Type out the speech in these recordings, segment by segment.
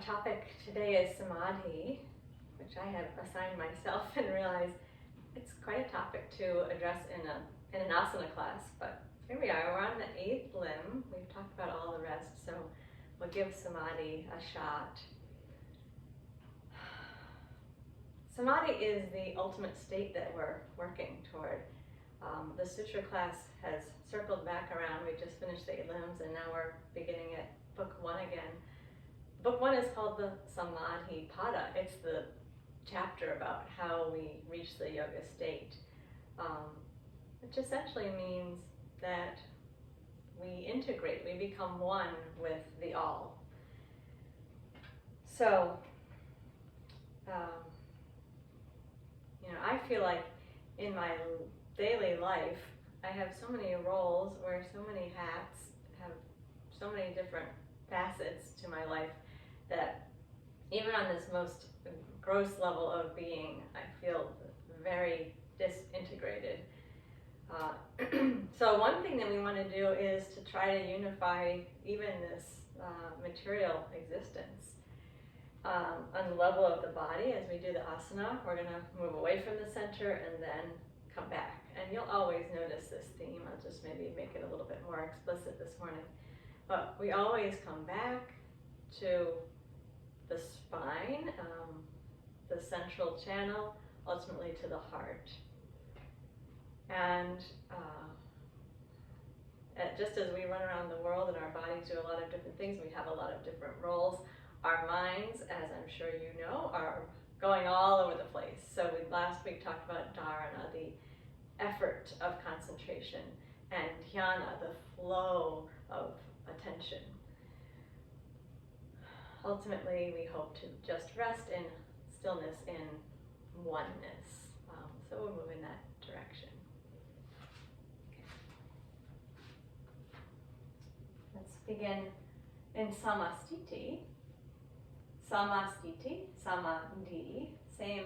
topic today is Samadhi, which I have assigned myself and realized it's quite a topic to address in an asana class, but here we are, we're on the 8th limb. We've talked about all the rest, so we'll give Samadhi a shot. Samadhi is the ultimate state that we're working toward. The sutra class has circled back around. We just finished the 8 limbs and now we're beginning at book 1 again. Book 1 is called the Samadhi Pada. It's the chapter about how we reach the yoga state, which essentially means that we integrate, we become one with the all. So, I feel like in my daily life, I have so many roles, wear so many hats, have so many different facets to my life that even on this most gross level of being, I feel very disintegrated. So one thing that we want to do is to try to unify even this material existence. On the level of the body, as we do the asana, we're going to move away from the center and then come back. And you'll always notice this theme. I'll just maybe make it a little bit more explicit this morning. But we always come back to the spine, the central channel, ultimately to the heart. And just as we run around the world and our bodies do a lot of different things, we have a lot of different roles. Our minds, as I'm sure you know, are going all over the place. So last week talked about dharana, the effort of concentration, and dhyana, the flow of attention. Ultimately, we hope to just rest in stillness, in oneness. So we'll move in that direction. Okay. Let's begin in samastiti. Samastiti, samadhi, same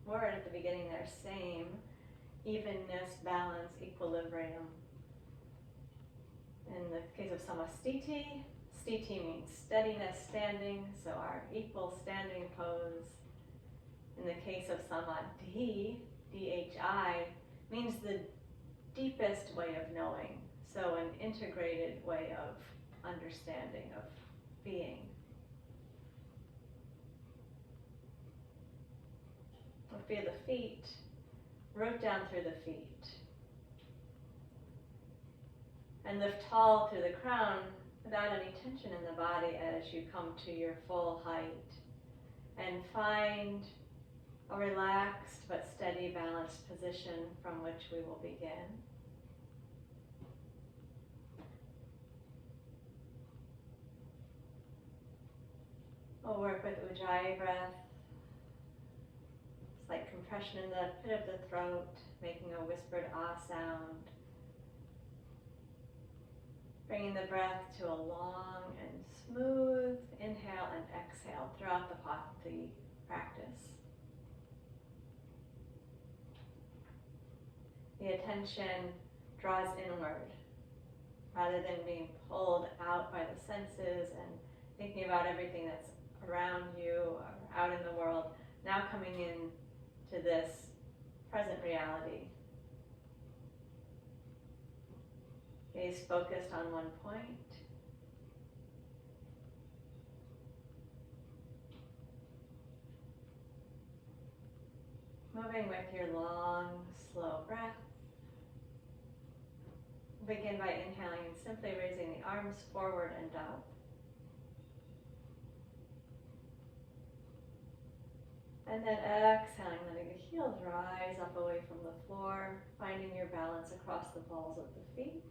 word at the beginning there, same, evenness, balance, equilibrium. In the case of samastiti, stiti means steadiness, standing, so our equal standing pose. In the case of samadhi, dhi, means the deepest way of knowing, so an integrated way of understanding, of being. Feel the feet, root down through the feet. And lift tall through the crown without any tension in the body as you come to your full height. And find a relaxed but steady, balanced position from which we will begin. We'll work with Ujjayi breath. Like compression in the pit of the throat, making a whispered ah sound. Bringing the breath to a long and smooth inhale and exhale throughout the practice. The attention draws inward rather than being pulled out by the senses and thinking about everything that's around you or out in the world. Now coming in to this present reality. Gaze focused on one point. Moving with your long, slow breath. Begin by inhaling and simply raising the arms forward and up. And then exhaling, letting the heels rise up away from the floor, finding your balance across the balls of the feet.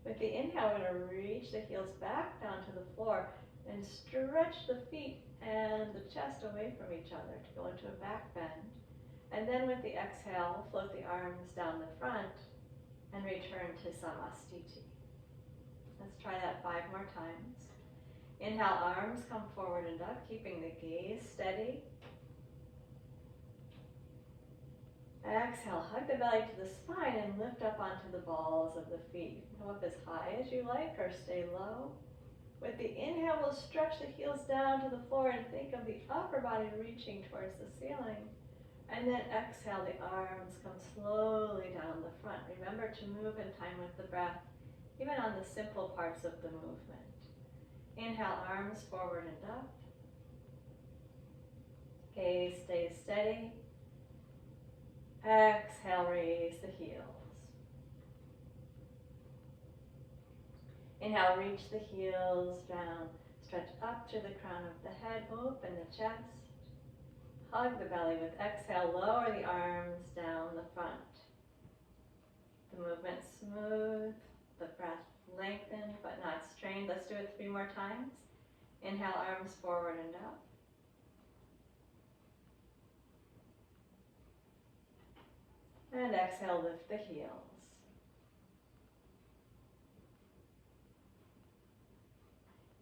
With the inhale, we're going to reach the heels back down to the floor and stretch the feet and the chest away from each other to go into a back bend. And then with the exhale, float the arms down the front and return to samastiti. Let's try that 5 more times. Inhale, arms come forward and up, keeping the gaze steady. Exhale, hug the belly to the spine and lift up onto the balls of the feet. Go up as high as you like or stay low. With the inhale, we'll stretch the heels down to the floor and think of the upper body reaching towards the ceiling. And then exhale, the arms come slowly down the front. Remember to move in time with the breath, even on the simple parts of the movement. Inhale, arms forward and up. Gaze stays steady. Exhale, raise the heels. Inhale, reach the heels down. Stretch up to the crown of the head. Open the chest. Hug the belly with exhale. Lower the arms down the front. The movement smooth. The breath lengthened but not strained. Let's do it 3 more times. Inhale, arms forward and up. And exhale, lift the heels.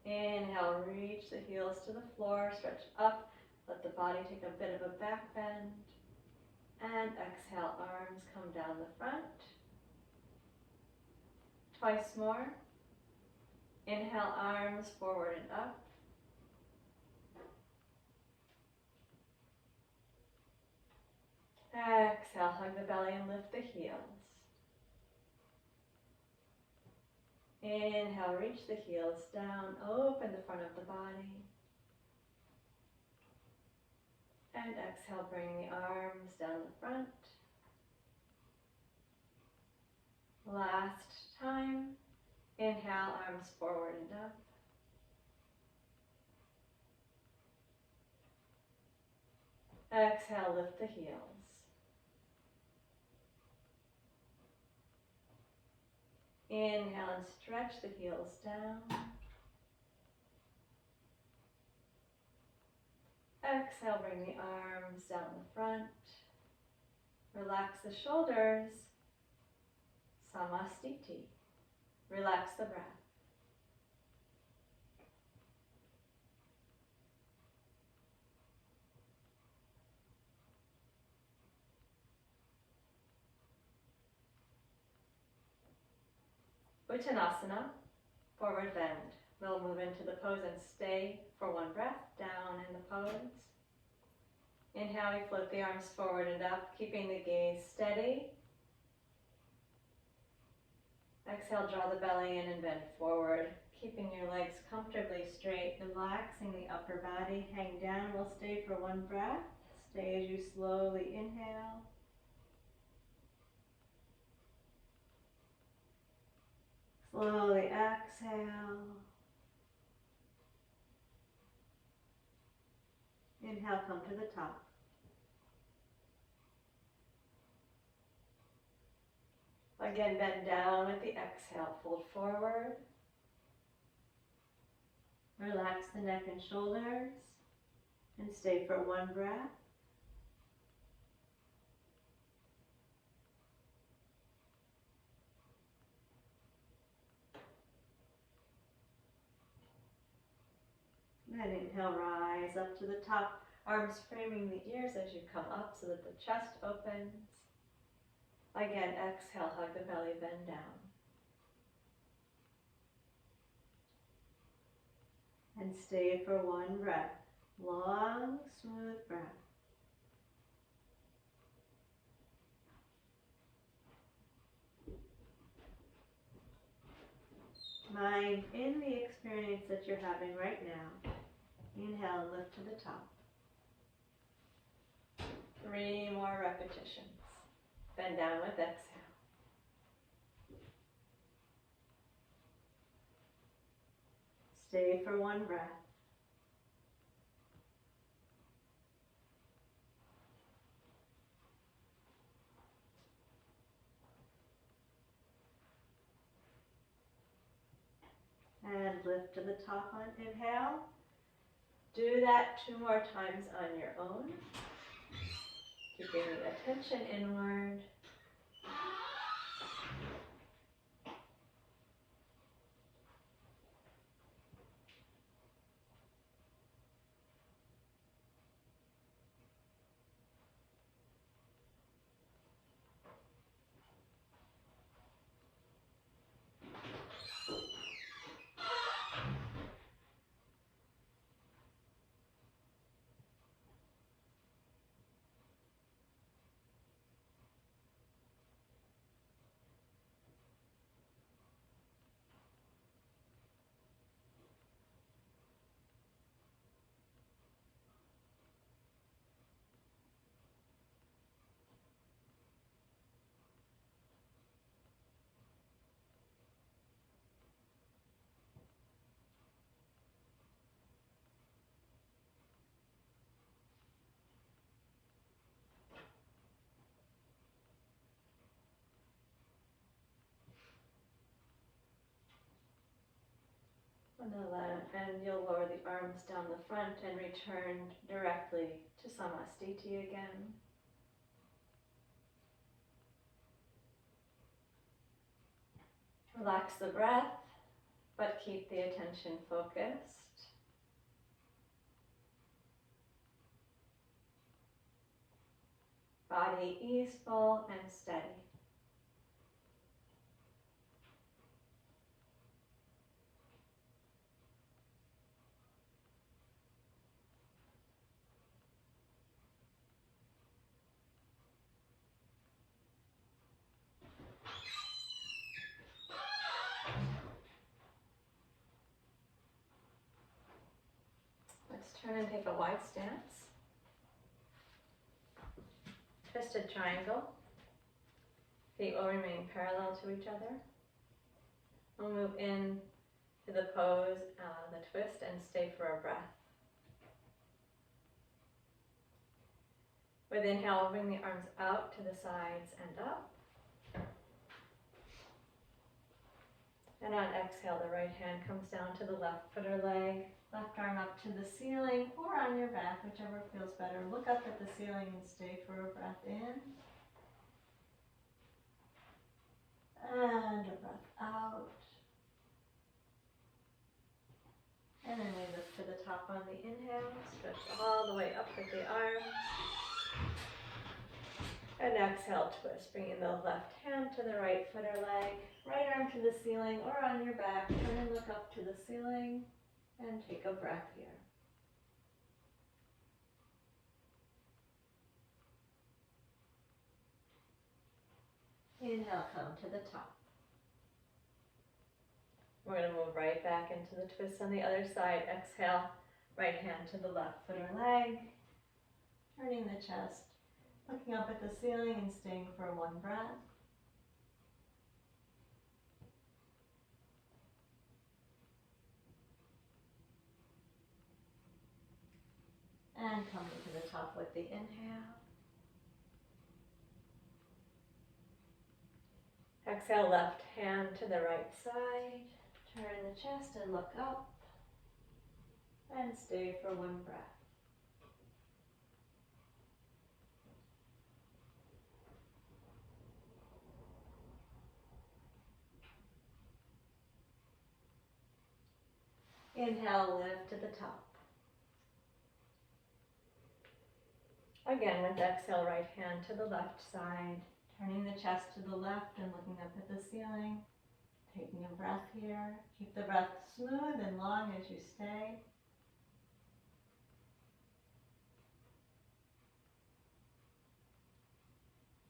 Inhale, reach the heels to the floor, stretch up, let the body take a bit of a back bend. And exhale, arms come down the front. Twice more. Inhale, arms forward and up. Exhale, hug the belly and lift the heels. Inhale, reach the heels down, open the front of the body. And exhale, bring the arms down the front. Last time. Inhale, arms forward and up. Exhale, lift the heels. Inhale and stretch the heels down. Exhale, bring the arms down the front. Relax the shoulders. Samadhi. Relax the breath. Uttanasana, forward bend. We'll move into the pose and stay for 1 breath, down in the pose. Inhale, we float the arms forward and up, keeping the gaze steady. Exhale, draw the belly in and bend forward, keeping your legs comfortably straight, relaxing the upper body. Hang down, we'll stay for 1 breath. Stay as you slowly inhale. Slowly exhale. Inhale, come to the top. Again, bend down with the exhale, fold forward. Relax the neck and shoulders and stay for 1 breath. Then inhale, rise up to the top, arms framing the ears as you come up so that the chest opens. Again, exhale, hug the belly, bend down. And stay for 1 breath. Long, smooth breath. Mind in the experience that you're having right now. Inhale and lift to the top. 3 more repetitions. Bend down with exhale. Stay for 1 breath. And lift to the top on inhale. Do that 2 more times on your own. Keeping the attention inward. And you'll lower the arms down the front and return directly to Samasthiti again. Relax the breath, but keep the attention focused. Body easeful and steady. Let's turn and take a wide stance. Twisted triangle. Feet will remain parallel to each other. We'll move in to the pose, the twist, and stay for a breath. With inhale, bring the arms out to the sides and up. And on exhale, the right hand comes down to the left foot or leg, left arm up to the ceiling or on your back, whichever feels better. Look up at the ceiling and stay for a breath in. And a breath out. And then we lift to the top on the inhale, stretch all the way up with the arms. And exhale, twist, bringing the left hand to the right foot or leg, right arm to the ceiling or on your back. Turn and look up to the ceiling and take a breath here. Inhale, come to the top. We're going to move right back into the twist on the other side. Exhale, right hand to the left foot or leg, turning the chest, looking up at the ceiling and staying for one breath. And coming to the top with the inhale. Exhale, left hand to the right side. Turn the chest and look up. And stay for one breath. Inhale, lift to the top. Again, with exhale, right hand to the left side, turning the chest to the left and looking up at the ceiling. Taking a breath here. Keep the breath smooth and long as you stay.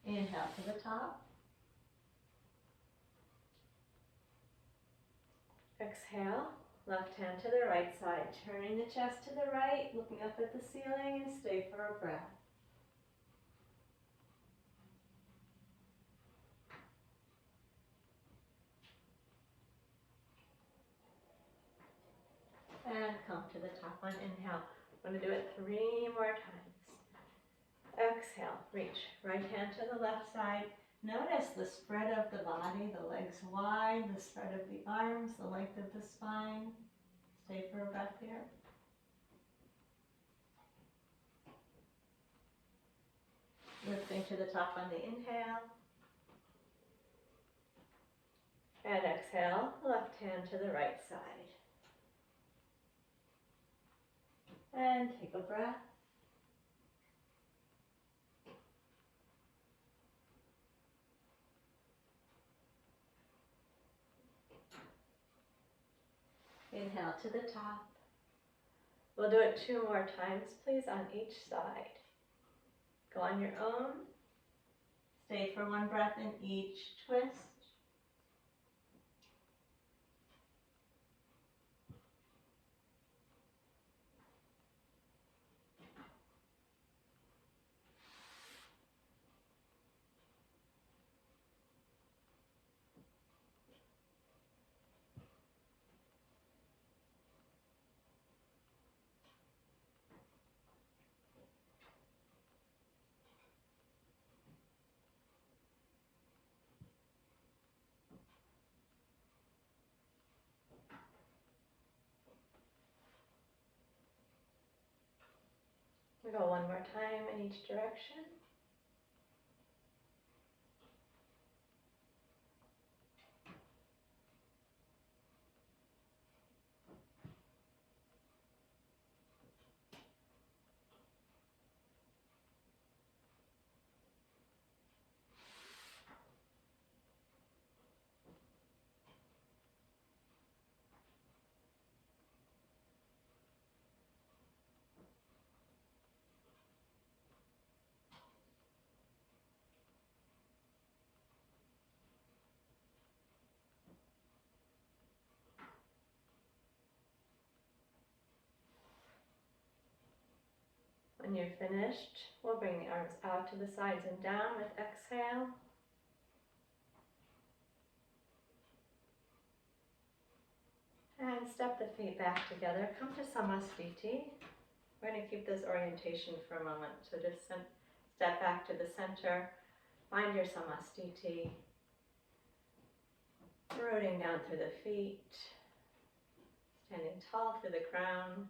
Inhale to the top. Exhale, left hand to the right side, turning the chest to the right, looking up at the ceiling and stay for a breath. And come to the top on inhale. I'm going to do it 3 more times. Exhale, reach right hand to the left side. Notice the spread of the body, the legs wide, the spread of the arms, the length of the spine. Stay for a breath here. Lifting to the top on the inhale. And exhale, left hand to the right side. And take a breath. Inhale to the top. We'll do it 2 more times, please, on each side. Go on your own. Stay for one breath in each twist. We'll go one more time in each direction. When you're finished, we'll bring the arms out to the sides and down with exhale. And step the feet back together. Come to Samadhi. We're going to keep this orientation for a moment. So just step back to the center. Find your Samadhi. Rooting down through the feet. Standing tall through the crown.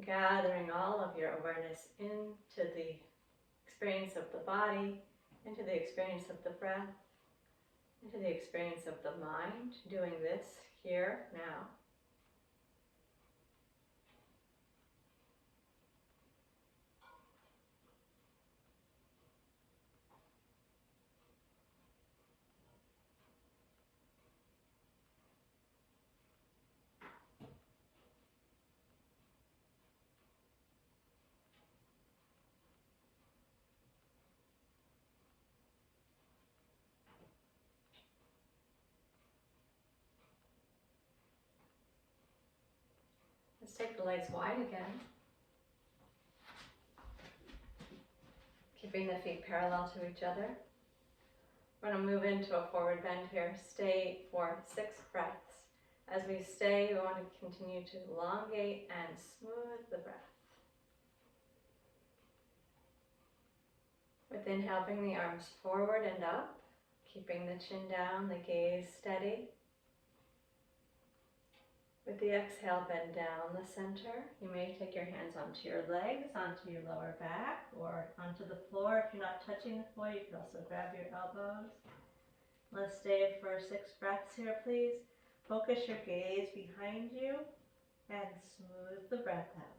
Gathering all of your awareness into the experience of the body, into the experience of the breath, into the experience of the mind, doing this here, now. Let's take the legs wide again. Keeping the feet parallel to each other. We're going to move into a forward bend here. Stay for 6 breaths. As we stay, we want to continue to elongate and smooth the breath. With inhale, bring the arms forward and up, keeping the chin down, the gaze steady. With the exhale, bend down the center. You may take your hands onto your legs, onto your lower back, or onto the floor. If you're not touching the floor, you can also grab your elbows. Let's stay for 6 breaths here, please. Focus your gaze behind you and smooth the breath out.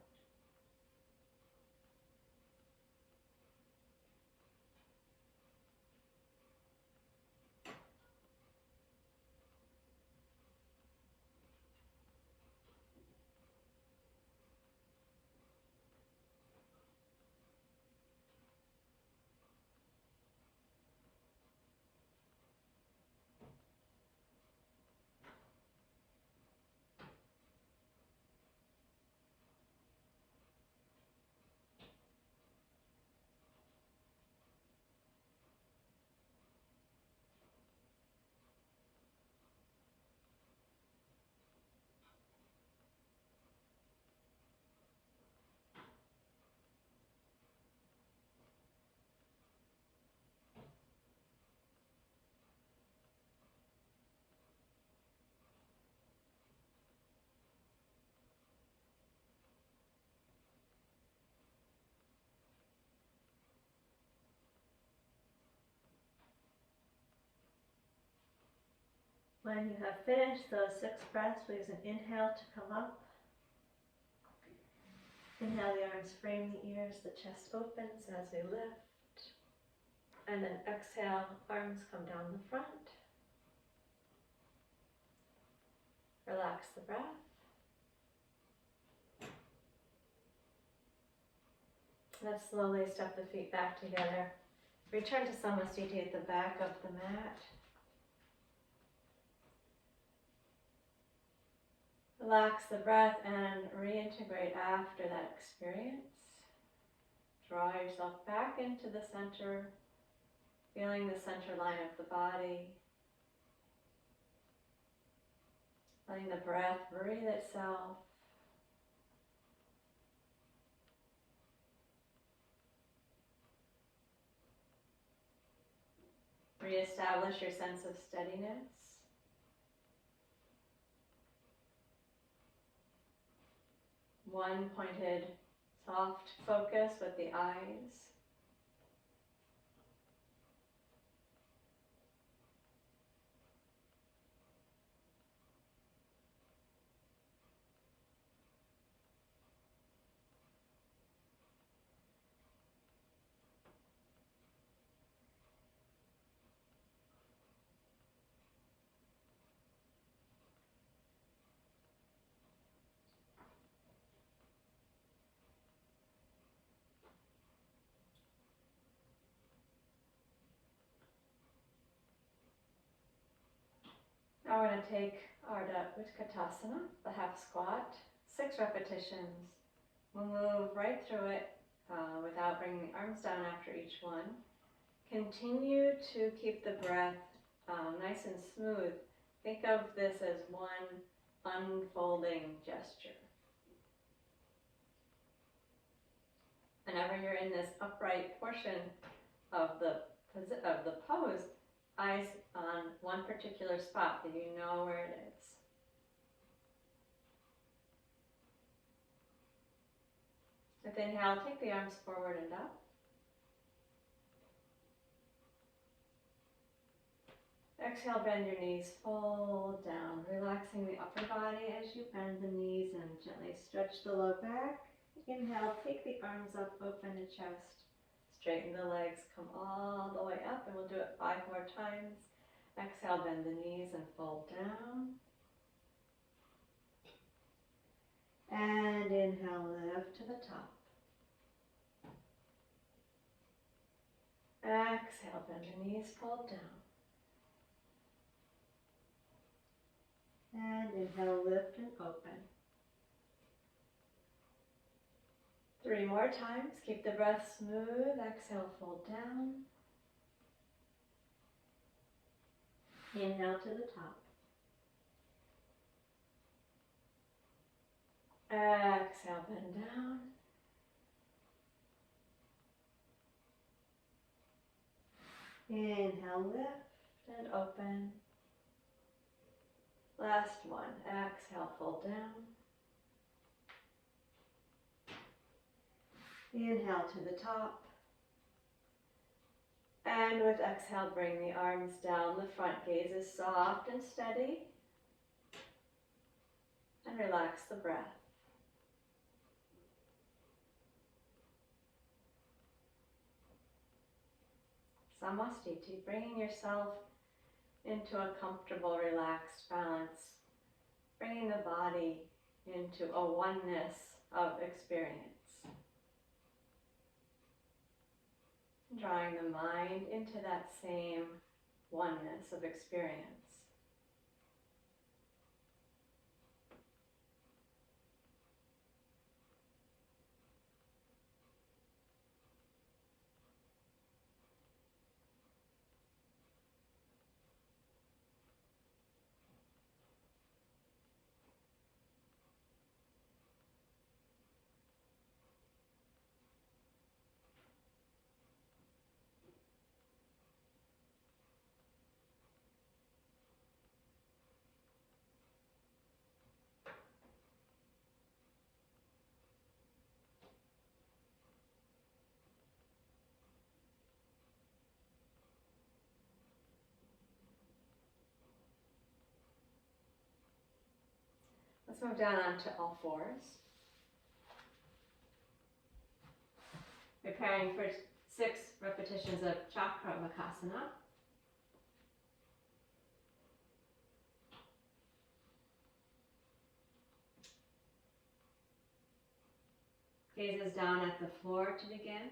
When you have finished those 6 breaths, please inhale to come up. Inhale, the arms frame the ears, the chest opens as we lift. And then exhale, arms come down the front. Relax the breath. Let's slowly step the feet back together. Return to Samadhi at the back of the mat. Relax the breath and reintegrate after that experience. Draw yourself back into the center, feeling the center line of the body. Letting the breath breathe itself. Reestablish your sense of steadiness. One pointed Soft focus with the eyes. Now we're going to take Ardha Utkatasana, the half squat, 6 repetitions. We'll move right through it without bringing the arms down after each one. Continue to keep the breath nice and smooth. Think of this as one unfolding gesture. Whenever you're in this upright portion of the pose, eyes on one particular spot that you know where it is. With inhale, take the arms forward and up. Exhale, bend your knees, fold down, relaxing the upper body as you bend the knees and gently stretch the low back. Inhale, take the arms up, open the chest, straighten the legs, come all the way up, and we'll do it 5 more times. Exhale, bend the knees and fold down. And inhale, lift to the top. Exhale, bend the knees, fold down. And inhale, lift and open. 3 more times. Keep the breath smooth. Exhale, fold down. Inhale to the top. Exhale, bend down. Inhale, lift and open. Last one. Exhale, fold down. Inhale to the top. And with exhale, bring the arms down. The front gaze is soft and steady. And relax the breath. Samastiti, bringing yourself into a comfortable, relaxed balance. Bringing the body into a oneness of experience. Drawing the mind into that same oneness of experience. Let's move down onto all fours. Preparing for 6 repetitions of Chakra Vakasana. Gazes down at the floor to begin.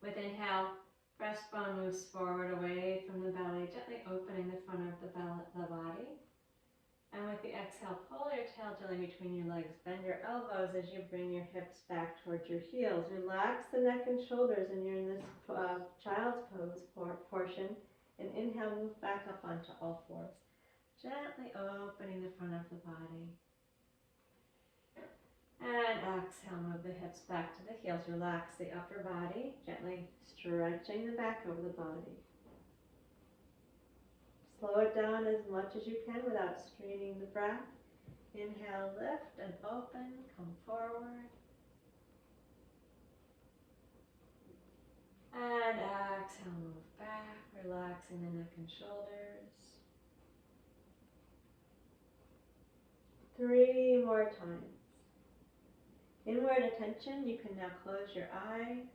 With inhale, breastbone moves forward away from the belly, gently opening the front of the body. And with the exhale, pull your tail gently between your legs. Bend your elbows as you bring your hips back towards your heels. Relax the neck and shoulders, and you're in this child's pose portion. And inhale, move back up onto all fours. Gently opening the front of the body. And exhale, move the hips back to the heels. Relax the upper body, gently stretching the back of the body. Slow it down as much as you can without straining the breath. Inhale, lift and open, come forward. And exhale, move back, relaxing the neck and shoulders. 3 more times. Inward attention, you can now close your eyes.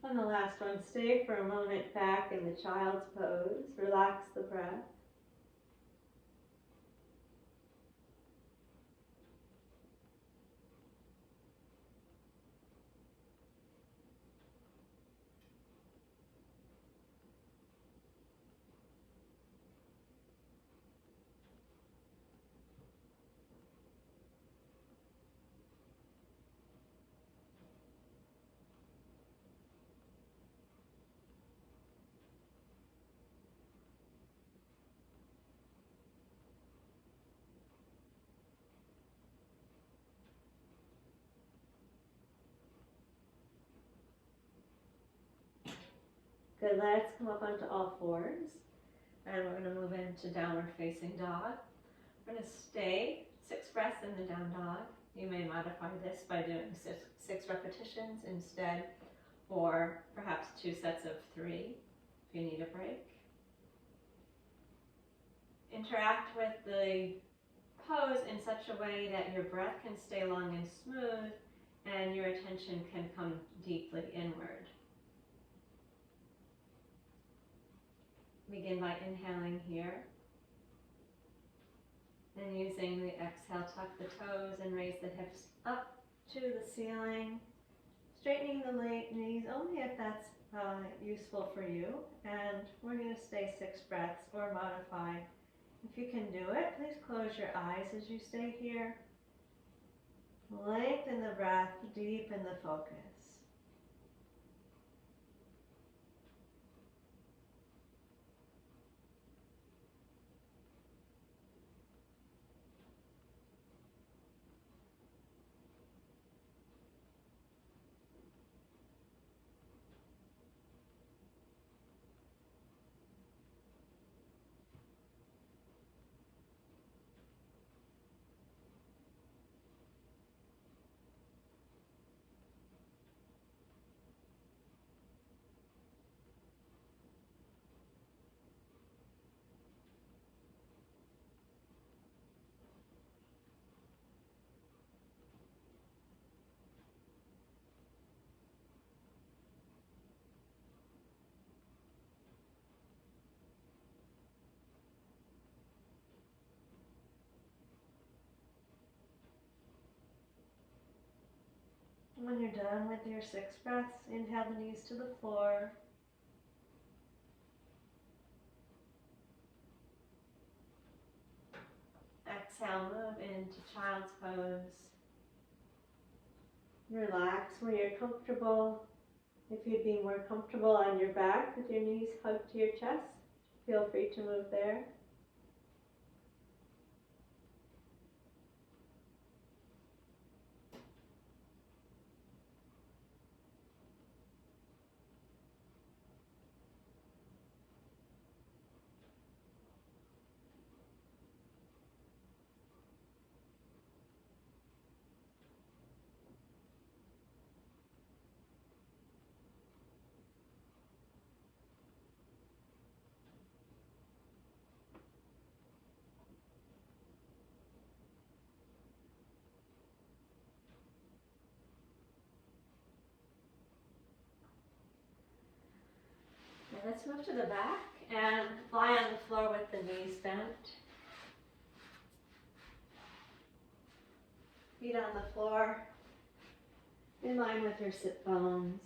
On the last one, stay for a moment back in the child's pose. Relax the breath. Good, let's come up onto all fours. And we're going to move into downward facing dog. We're going to stay 6 breaths in the down dog. You may modify this by doing 6 repetitions instead, or perhaps 2 sets of 3 if you need a break. Interact with the pose in such a way that your breath can stay long and smooth and your attention can come deeply inward. Begin by inhaling here. And using the exhale, tuck the toes and raise the hips up to the ceiling. Straightening the knees only if that's useful for you. And we're going to stay 6 breaths or modify. If you can do it, please close your eyes as you stay here. Lengthen the breath, deepen the focus. When you're done with your 6 breaths, inhale the knees to the floor. Exhale, move into child's pose. Relax where you're comfortable. If you'd be more comfortable on your back with your knees hugged to your chest, feel free to move there. let's move to the back and lie on the floor with the knees bent. Feet on the floor, in line with your sit bones.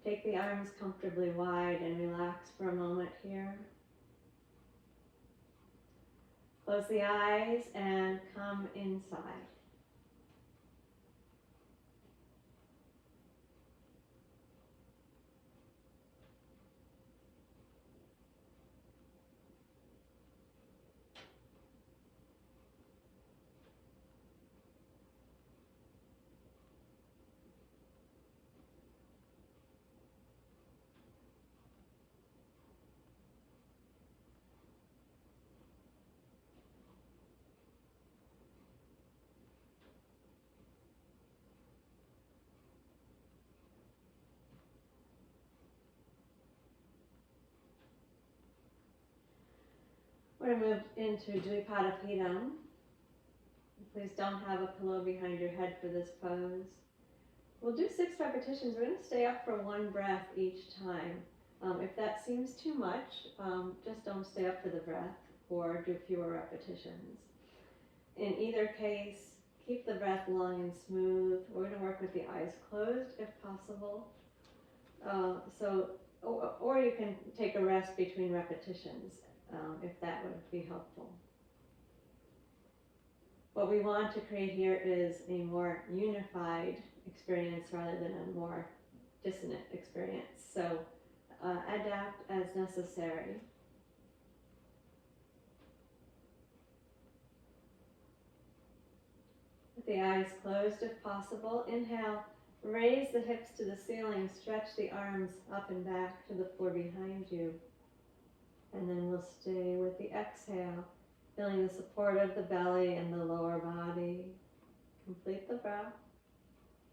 Take the arms comfortably wide and relax for a moment here. Close the eyes and come inside. We're going to move into Dvipadapidam. Please don't have a pillow behind your head for this pose. We'll do 6 repetitions. We're going to stay up for 1 breath each time. If that seems too much, just don't stay up for the breath or do fewer repetitions. In either case, keep the breath long and smooth. We're going to work with the eyes closed if possible. Or you can take a rest between repetitions if that would be helpful. What we want to create here is a more unified experience rather than a more dissonant experience. So adapt as necessary. With the eyes closed if possible, inhale, raise the hips to the ceiling, stretch the arms up and back to the floor behind you. And then we'll stay with the exhale, feeling the support of the belly and the lower body. Complete the breath.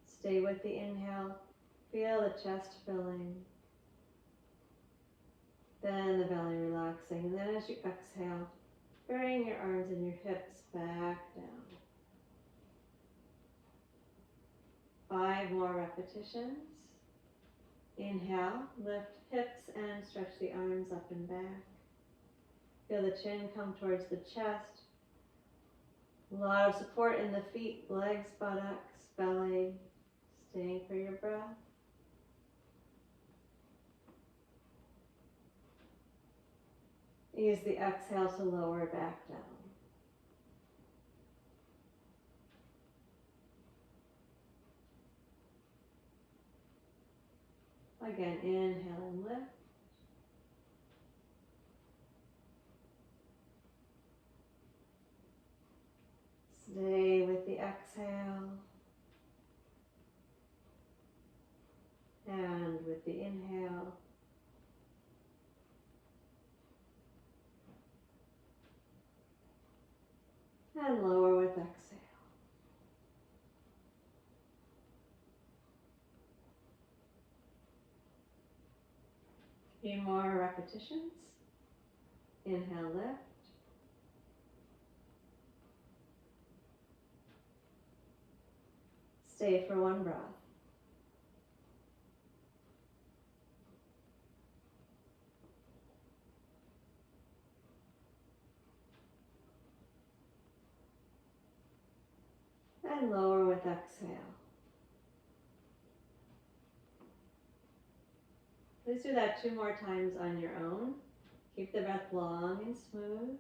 Stay with the inhale. Feel the chest filling. Then the belly relaxing. And then as you exhale, bring your arms and your hips back down. 5 more repetitions. Inhale, lift hips and stretch the arms up and back. Feel the chin come towards the chest. A lot of support in the feet, legs, buttocks, belly. Staying for your breath. Use the exhale to lower back down. Again, inhale and lift. Stay with the exhale. And with the inhale. And lower with exhale. Few more repetitions. Inhale, lift. Stay for 1 breath. And lower with exhale. Please do that 2 more times on your own. Keep the breath long and smooth.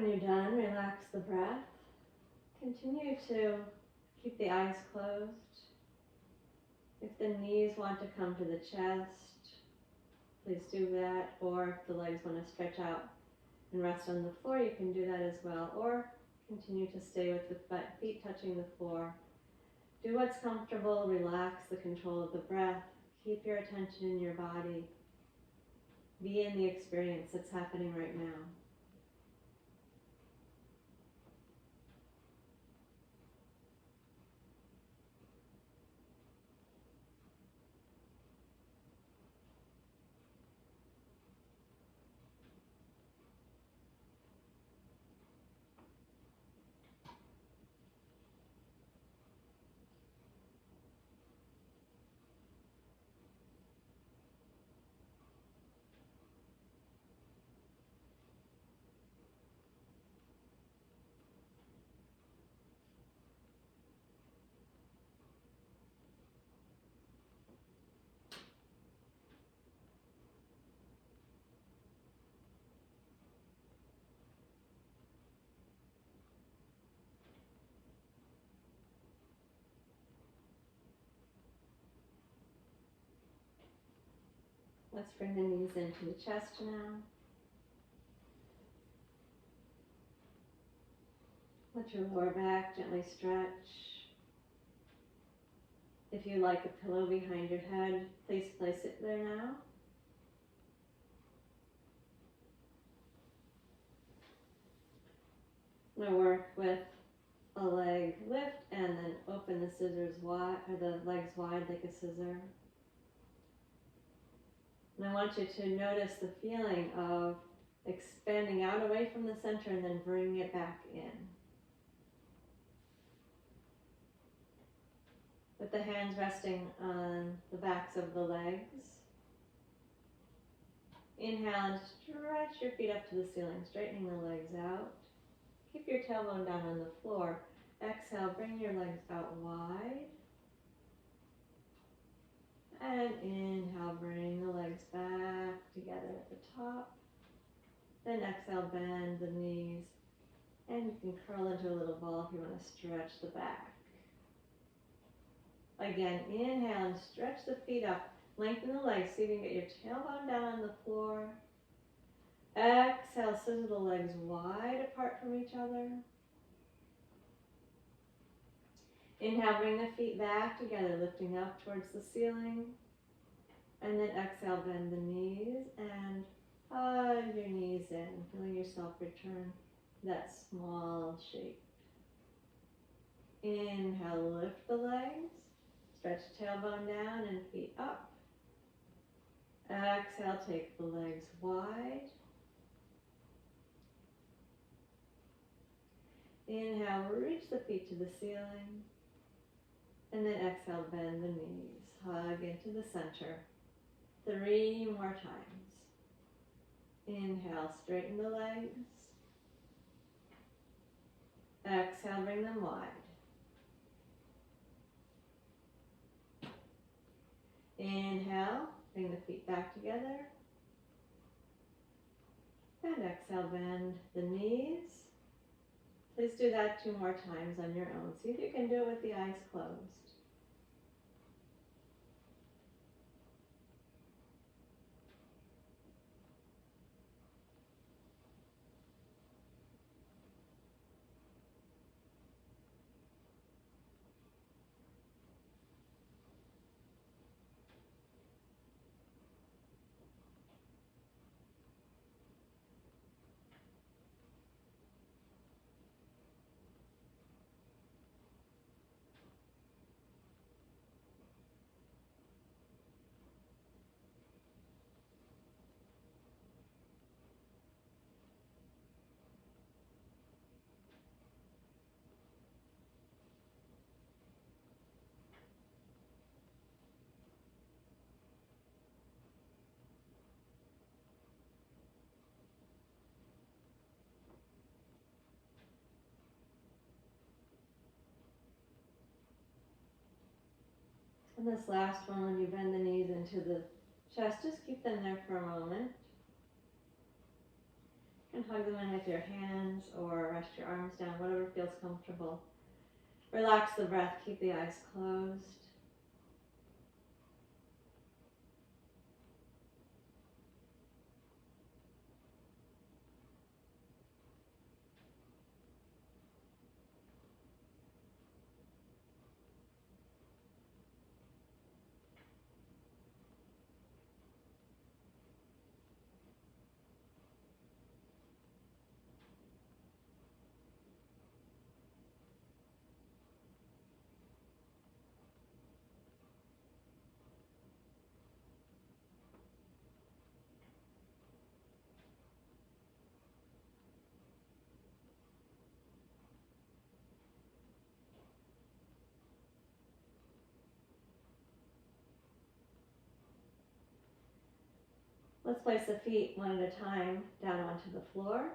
when you're done, relax the breath. Continue to keep the eyes closed. If the knees want to come to the chest, please do that. Or if the legs want to stretch out and rest on the floor, you can do that as well. Or continue to stay with the feet touching the floor. Do what's comfortable, relax the control of the breath. Keep your attention in your body. Be in the experience that's happening right now. Let's bring the knees into the chest now. Let your lower back gently stretch. If you like a pillow behind your head, please place it there now. I'm going to work with a leg lift and then open the scissors wide, or the legs wide like a scissor. And I want you to notice the feeling of expanding out away from the center and then bringing it back in. With the hands resting on the backs of the legs. Inhale and stretch your feet up to the ceiling, straightening the legs out. Keep your tailbone down on the floor. Exhale, bring your legs out wide. And inhale, bring the legs back together at the top. Then exhale, bend the knees. And you can curl into a little ball if you want to stretch the back. Again, inhale and stretch the feet up. Lengthen the legs so you can get your tailbone down on the floor. Exhale, scissor the legs wide apart from each other. Inhale, bring the feet back together, lifting up towards the ceiling. And then exhale, bend the knees and hug your knees in, feeling yourself return to that small shape. Inhale, lift the legs. Stretch tailbone down and feet up. Exhale, take the legs wide. Inhale, reach the feet to the ceiling. And then exhale, bend the knees. Hug into the center. 3 more times. Inhale, straighten the legs. Exhale, bring them wide. Inhale, bring the feet back together. And exhale, bend the knees. Please do that 2 more times on your own. See if you can do it with the eyes closed. And this last one, when you bend the knees into the chest, just keep them there for a moment. You can hug them in with your hands or rest your arms down, whatever feels comfortable. Relax the breath, keep the eyes closed. Let's place the feet one at a time down onto the floor.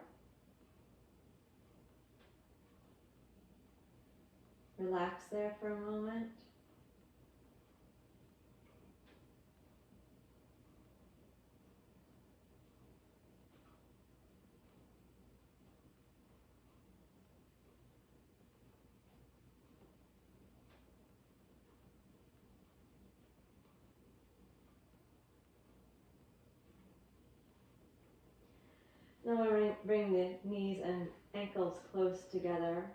Relax there for a moment. Then we'll bring the knees and ankles close together.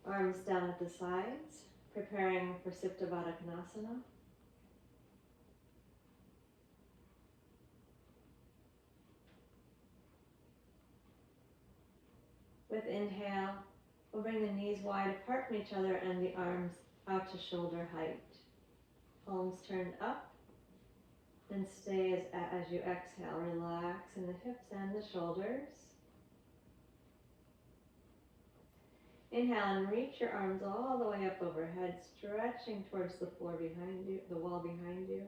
Arms down at the sides, preparing for Supta Baddha Konasana. With inhale, we'll bring the knees wide apart from each other and the arms out to shoulder height. Palms turned up. And stay as you exhale. Relax in the hips and the shoulders. Inhale and reach your arms all the way up overhead, stretching towards the floor behind you, the wall behind you.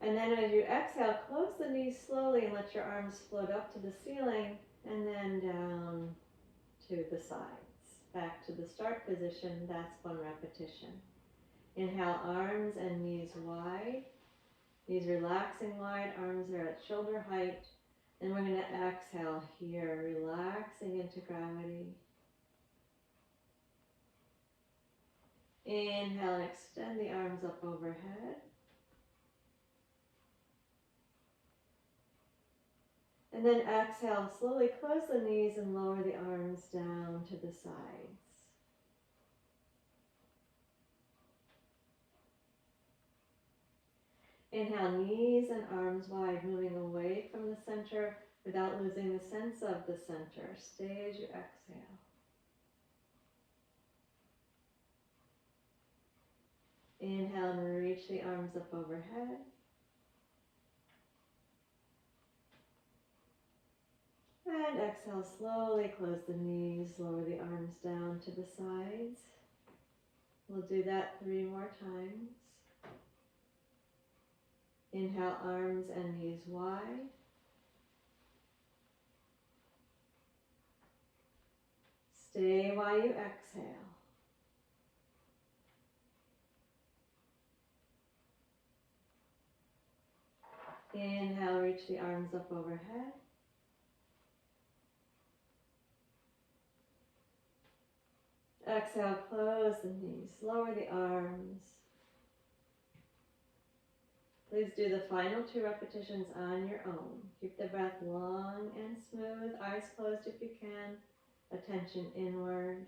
And then as you exhale, close the knees slowly and let your arms float up to the ceiling and then down to the sides. Back to the start position, that's one repetition. Inhale, arms and knees wide. Knees relaxing wide, arms are at shoulder height. And we're going to exhale here, relaxing into gravity. Inhale and extend the arms up overhead. And then exhale, slowly close the knees and lower the arms down to the sides. Inhale, knees and arms wide, moving away from the center without losing the sense of the center. Stay as you exhale. Inhale and reach the arms up overhead. And exhale, slowly close the knees, lower the arms down to the sides. We'll do that 3 more times. Inhale, arms and knees wide. Stay while you exhale. Inhale, reach the arms up overhead. Exhale, close the knees, lower the arms. Please do the final 2 repetitions on your own. Keep the breath long and smooth, eyes closed if you can, attention inward.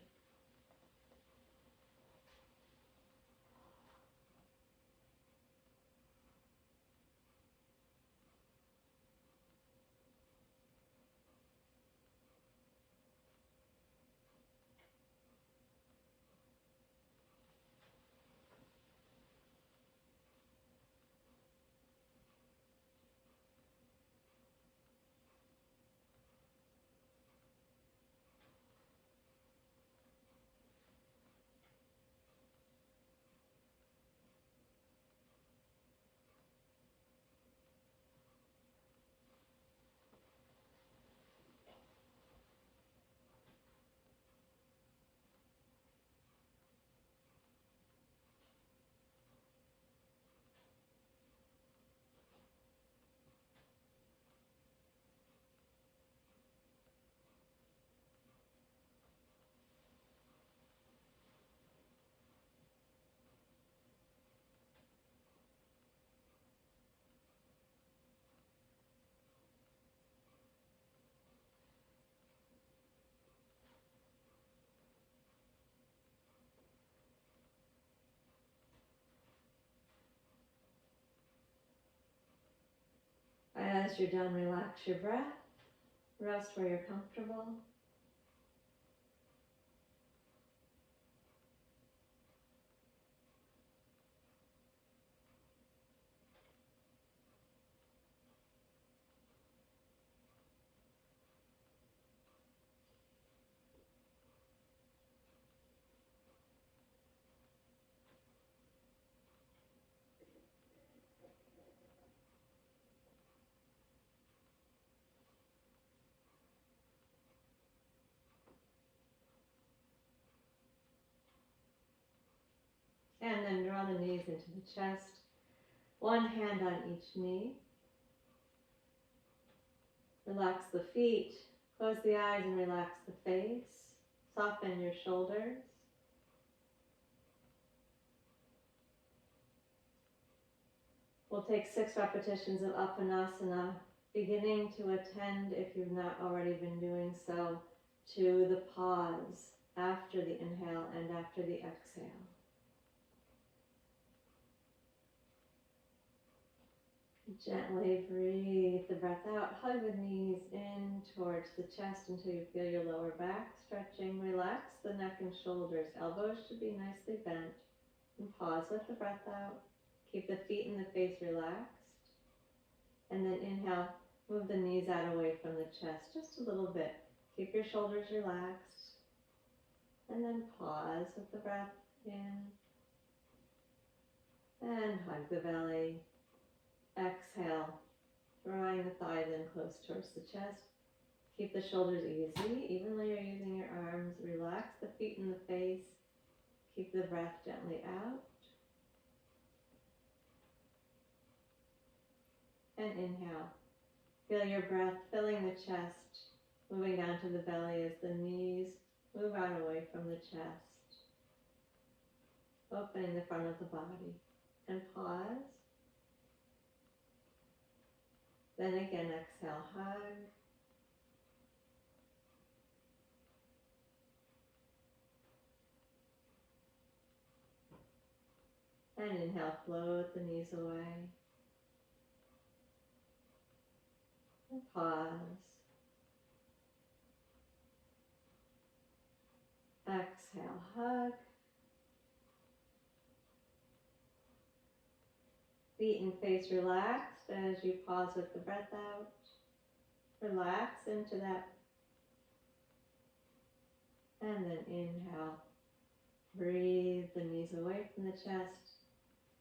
as you're done, relax your breath. Rest where you're comfortable. And then draw the knees into the chest. One hand on each knee. Relax the feet. Close the eyes and relax the face. Soften your shoulders. We'll take 6 repetitions of Apanasana, beginning to attend, if you've not already been doing so, to the pause after the inhale and after the exhale. Gently breathe the breath out. Hug the knees in towards the chest until you feel your lower back stretching. Relax the neck and shoulders. Elbows should be nicely bent. And pause with the breath out. Keep the feet and the face relaxed. And then inhale, move the knees out away from the chest just a little bit. Keep your shoulders relaxed. And then pause with the breath in. And hug the belly. Exhale, drawing the thighs in close towards the chest. Keep the shoulders easy, even though you're using your arms. Relax the feet and the face. Keep the breath gently out. And inhale. Feel your breath filling the chest, moving down to the belly as the knees move out away from the chest. Opening the front of the body. And pause. Then again, exhale, hug. And inhale, float the knees away. And pause. Exhale, hug. Feet and face relaxed as you pause with the breath out. Relax into that. And then inhale. Breathe the knees away from the chest.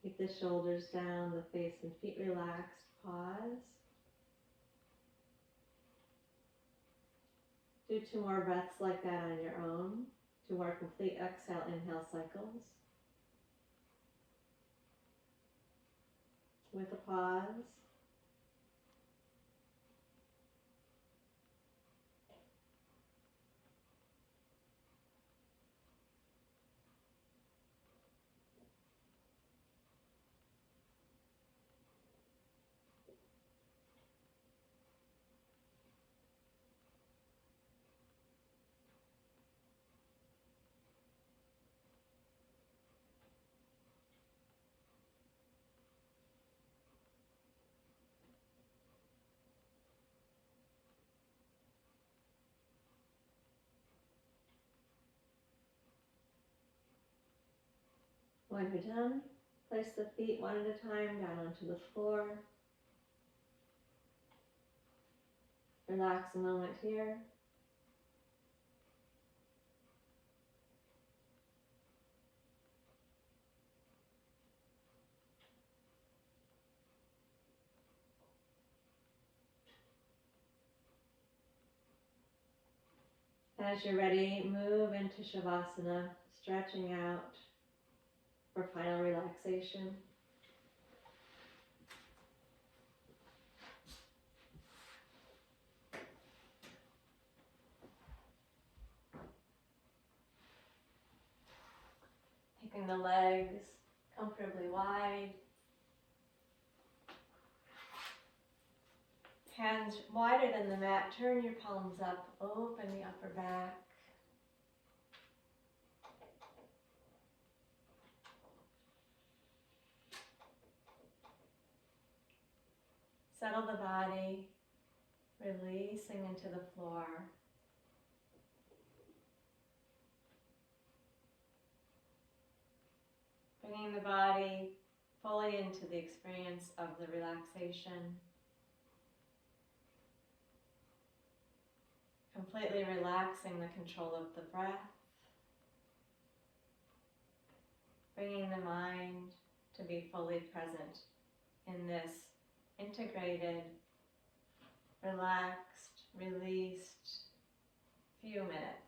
Keep the shoulders down, the face and feet relaxed. Pause. Do 2 more breaths like that on your own. 2 more complete exhale, inhale cycles. With a pause. When you're done, place the feet one at a time down onto the floor. Relax a moment here. As you're ready, move into Shavasana, stretching out for final relaxation. Taking the legs comfortably wide. Hands wider than the mat. Turn your palms up. Open the upper back. Settle the body, releasing into the floor. Bringing the body fully into the experience of the relaxation. Completely relaxing the control of the breath. Bringing the mind to be fully present in this integrated, relaxed, released few minutes.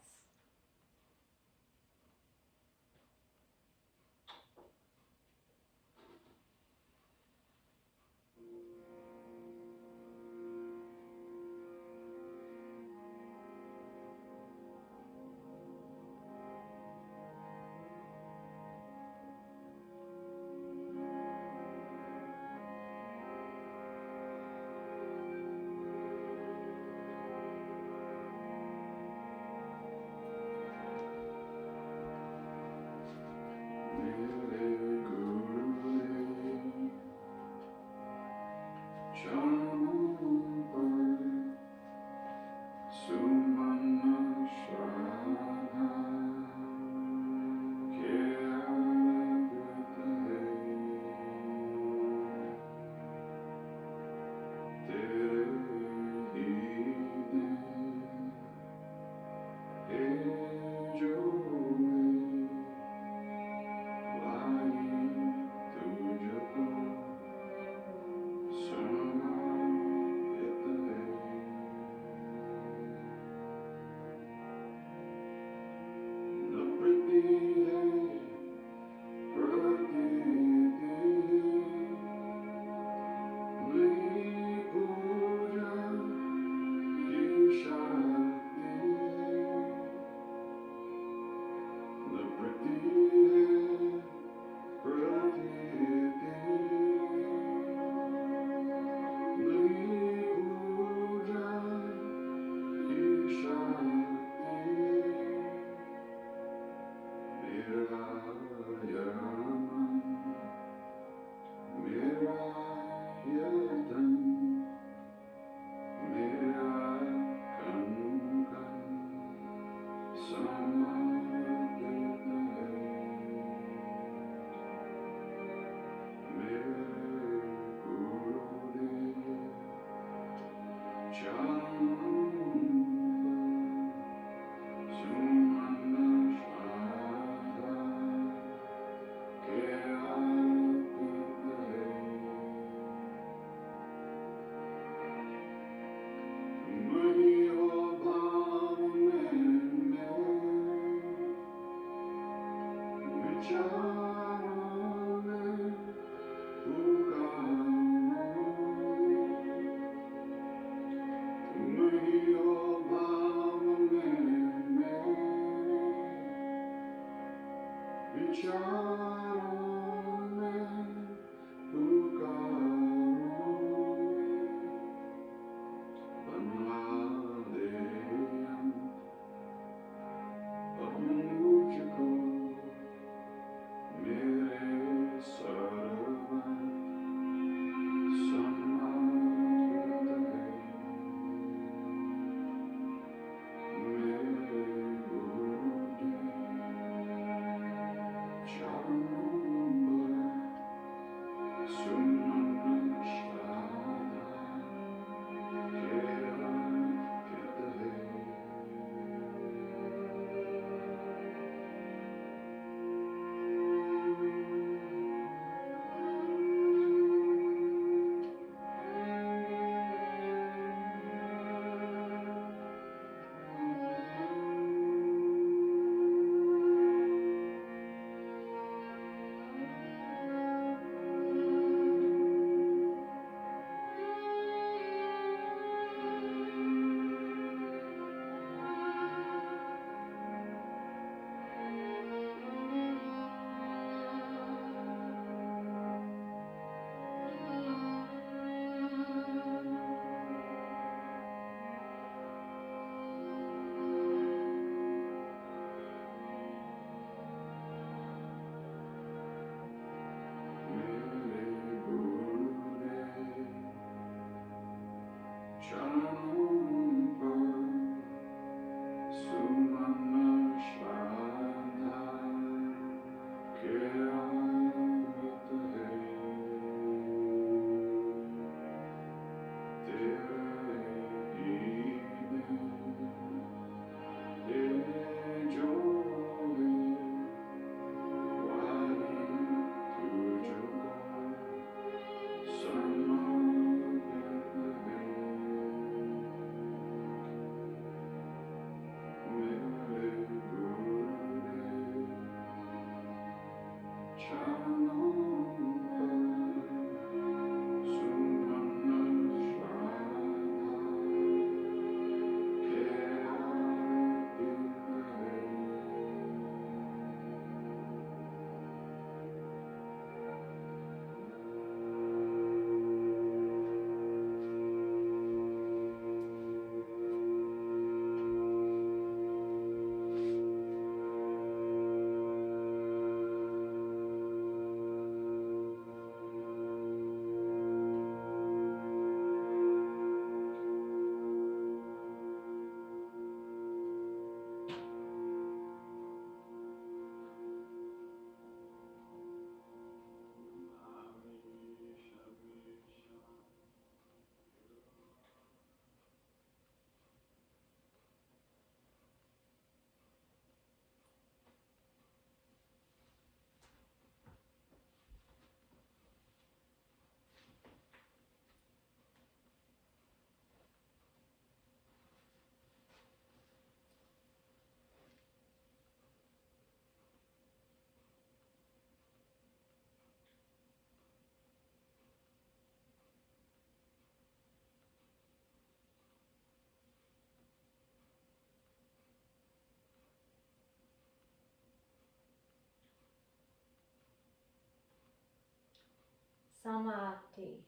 Samadhi,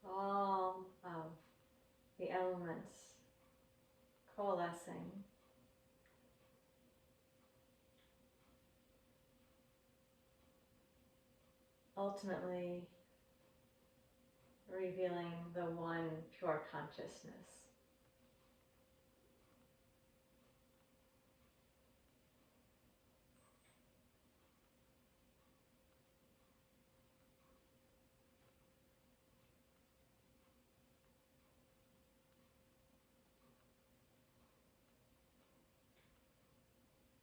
all of the elements coalescing, ultimately revealing the one pure consciousness.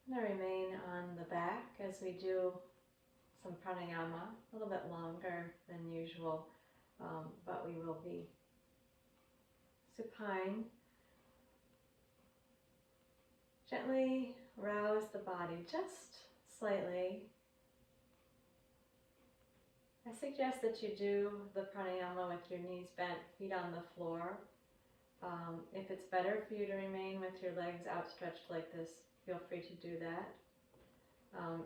I'm going to remain on the back as we do some pranayama, a little bit longer than usual, but we will be supine. Gently rouse the body just slightly. I suggest that you do the pranayama with your knees bent, feet on the floor. If it's better for you to remain with your legs outstretched like this, feel free to do that.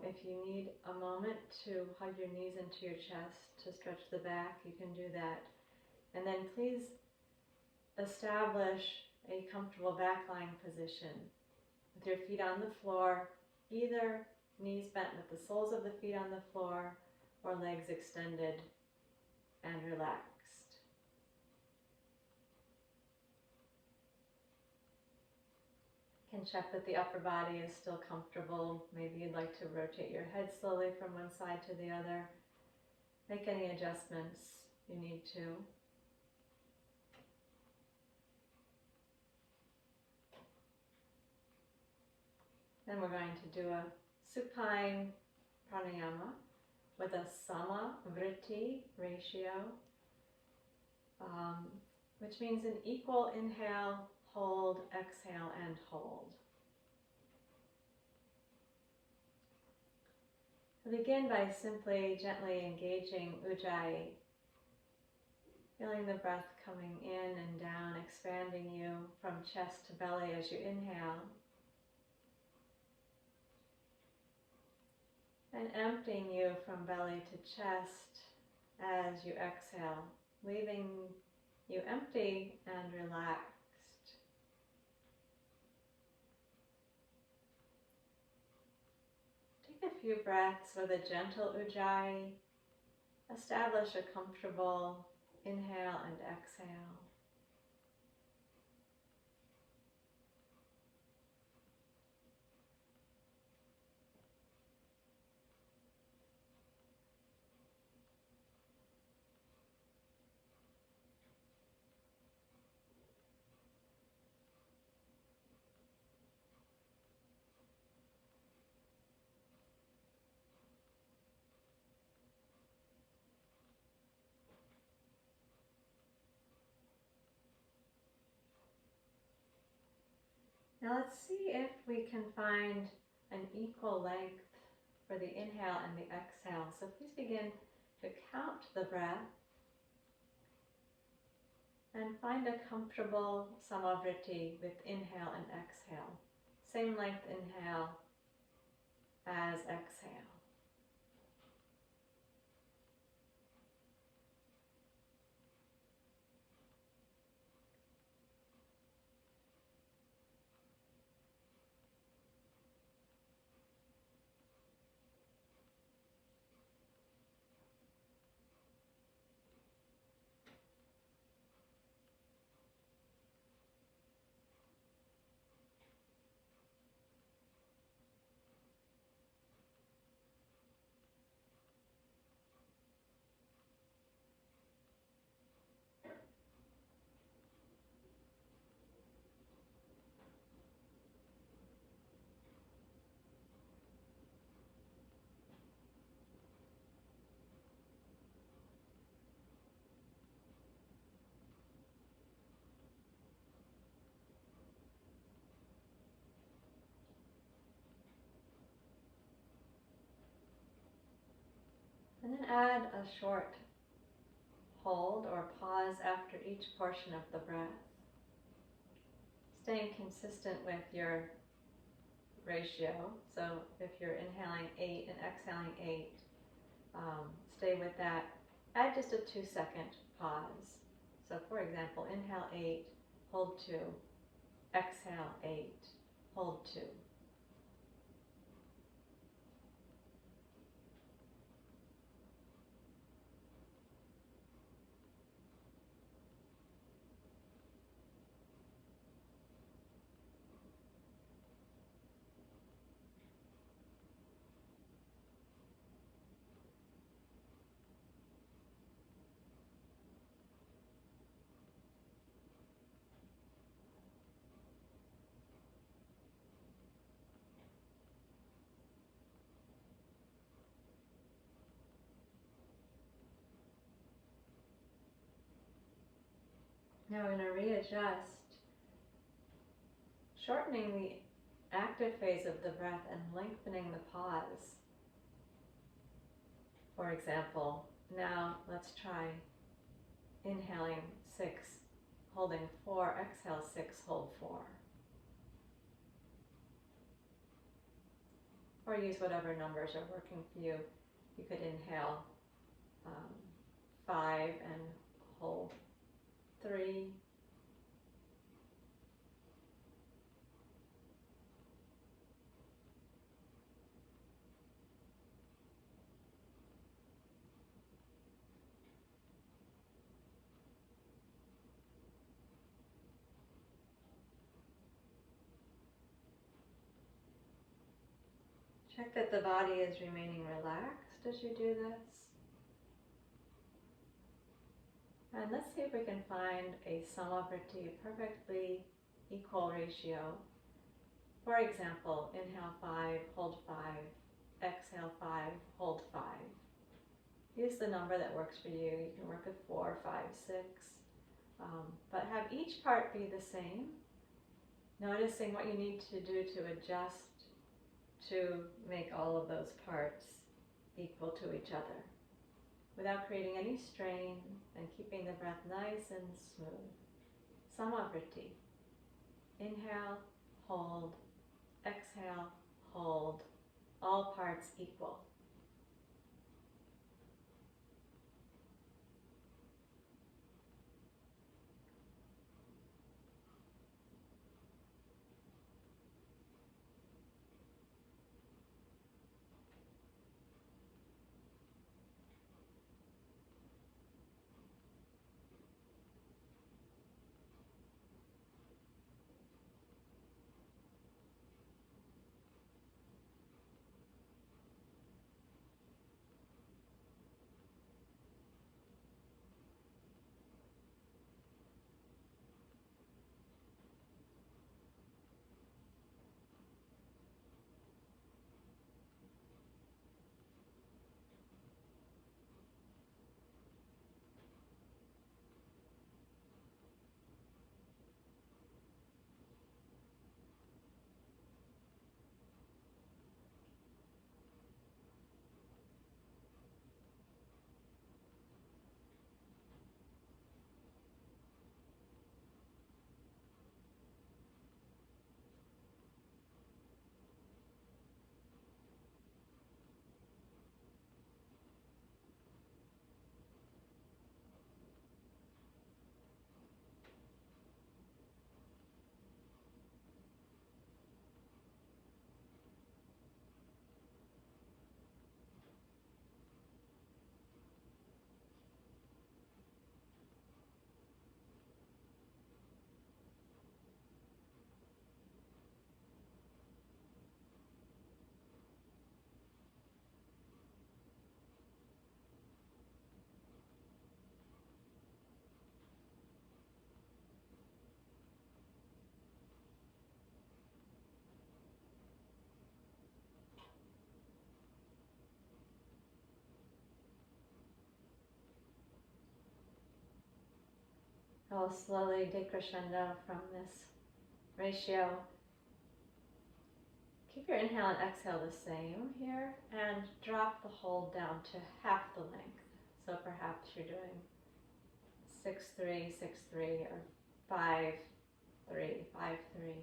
If you need a moment to hug your knees into your chest to stretch the back, you can do that. And then please establish a comfortable back lying position with your feet on the floor, either knees bent with the soles of the feet on the floor or legs extended and relaxed. You can check that the upper body is still comfortable. Maybe you'd like to rotate your head slowly from one side to the other. Make any adjustments you need to. Then we're going to do a supine pranayama with a sama-vritti ratio, which means an equal inhale, hold, exhale, and hold. So begin by simply gently engaging ujjayi, feeling the breath coming in and down, expanding you from chest to belly as you inhale, and emptying you from belly to chest as you exhale, leaving you empty and relaxed. Take a few breaths with a gentle ujjayi. Establish a comfortable inhale and exhale. Now let's see if we can find an equal length for the inhale and the exhale. So please begin to count the breath and find a comfortable samavritti with inhale and exhale. Same length inhale as exhale. And then add a short hold or pause after each portion of the breath, staying consistent with your ratio. So if you're inhaling 8 and exhaling 8, stay with that add just a 2-second pause. So for example, inhale 8, hold 2, exhale 8, hold 2. Now we're going to readjust, shortening the active phase of the breath and lengthening the pause. For example, now let's try inhaling 6, holding 4, exhale 6, hold 4. Or use whatever numbers are working for you. You could inhale 5 and hold 3. Check that the body is remaining relaxed as you do this. And let's see if we can find a Samadhi, a perfectly equal ratio. For example, inhale 5, hold 5, exhale 5, hold 5. Use the number that works for you. You can work with 4, 5, 6, but have each part be the same. Noticing what you need to do to adjust to make all of those parts equal to each other, without creating any strain and keeping the breath nice and smooth. Samadhi. Inhale, hold, exhale, hold, all parts equal. I'll slowly decrescendo from this ratio. Keep your inhale and exhale the same here, and drop the hold down to half the length. So perhaps you're doing 6-3, 6-3, or 5-3, 5-3.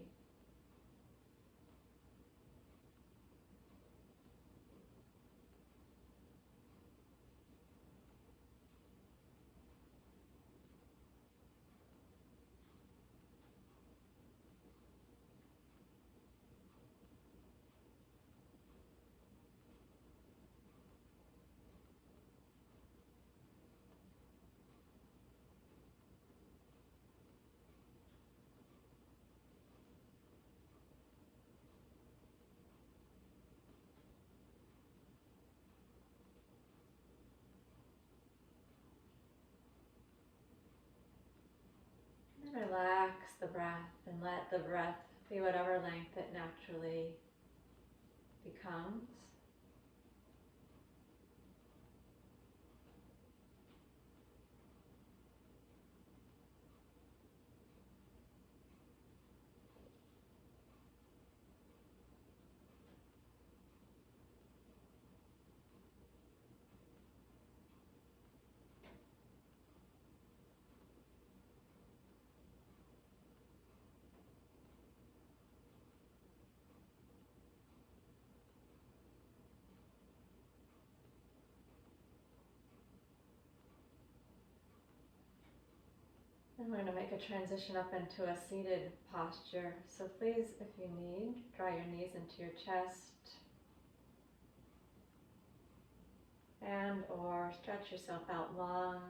breath, and let the breath be whatever length it naturally becomes. And we're going to make a transition up into a seated posture. So please, if you need, draw your knees into your chest and or stretch yourself out long.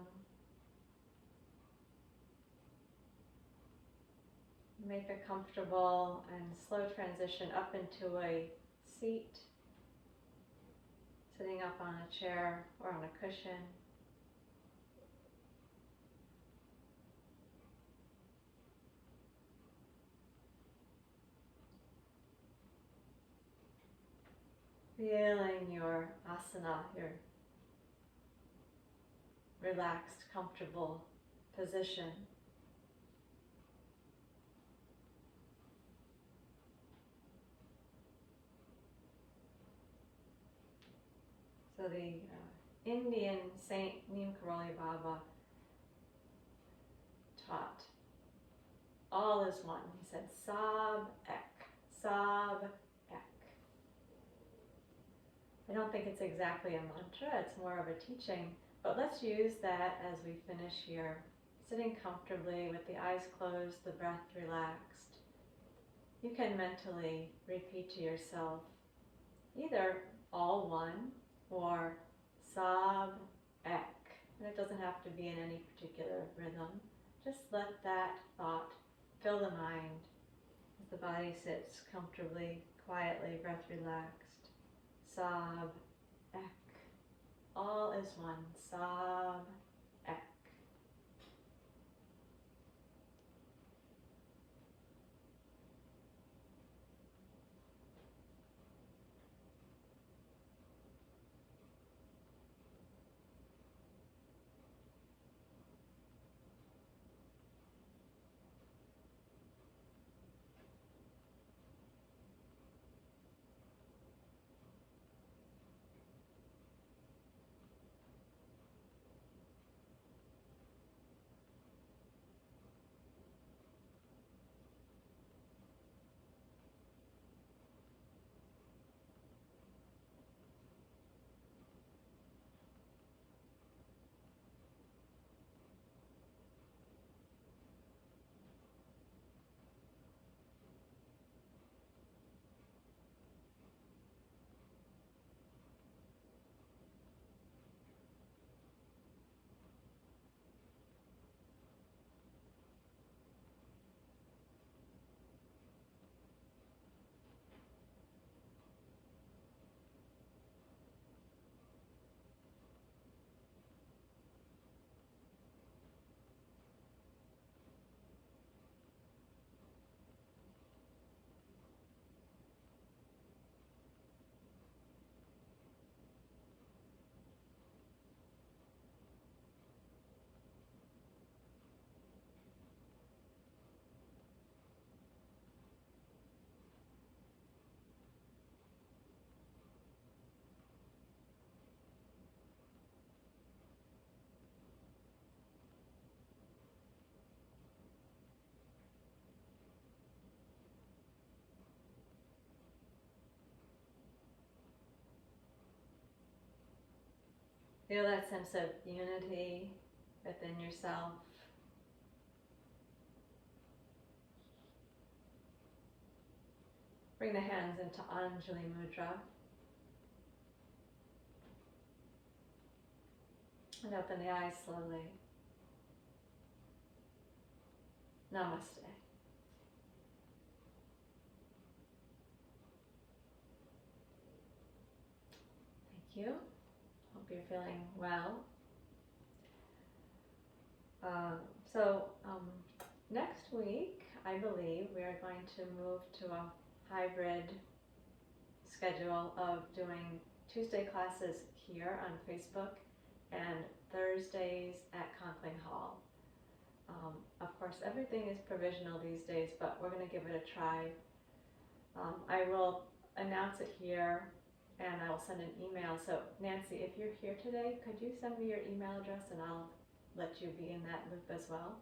Make a comfortable and slow transition up into a seat, sitting up on a chair or on a cushion. Feeling your asana, your relaxed, comfortable position. So the Indian saint Neem Karoli Baba taught, all is one. He said, Sab Ek, Sab Ek. I don't think it's exactly a mantra, it's more of a teaching, but let's use that as we finish here. Sitting comfortably with the eyes closed, the breath relaxed. You can mentally repeat to yourself either all one or Sab Ek. And it doesn't have to be in any particular rhythm. Just let that thought fill the mind as the body sits comfortably, quietly, breath relaxed. Sab Ek. All is one. Sab Ek. Feel that sense of unity within yourself. Bring the hands into Anjali Mudra. And open the eyes slowly. Namaste. Thank you. Hope you're feeling well. Next week I believe we are going to move to a hybrid schedule of doing Tuesday classes here on Facebook and Thursdays at Conkling Hall. Of course, everything is provisional these days, but we're going to give it a try. I will announce it here and I will send an email. So Nancy, if you're here today, could you send me your email address and I'll let you be in that loop as well.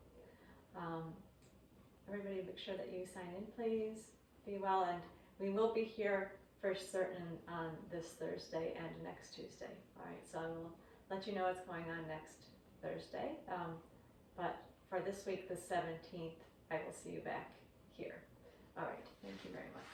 Everybody make sure that you sign in, please. Be well, and we will be here for certain on this Thursday and next Tuesday. All right, so I will let you know what's going on next Thursday. But for this week, the 17th, I will see you back here. All right, thank you very much.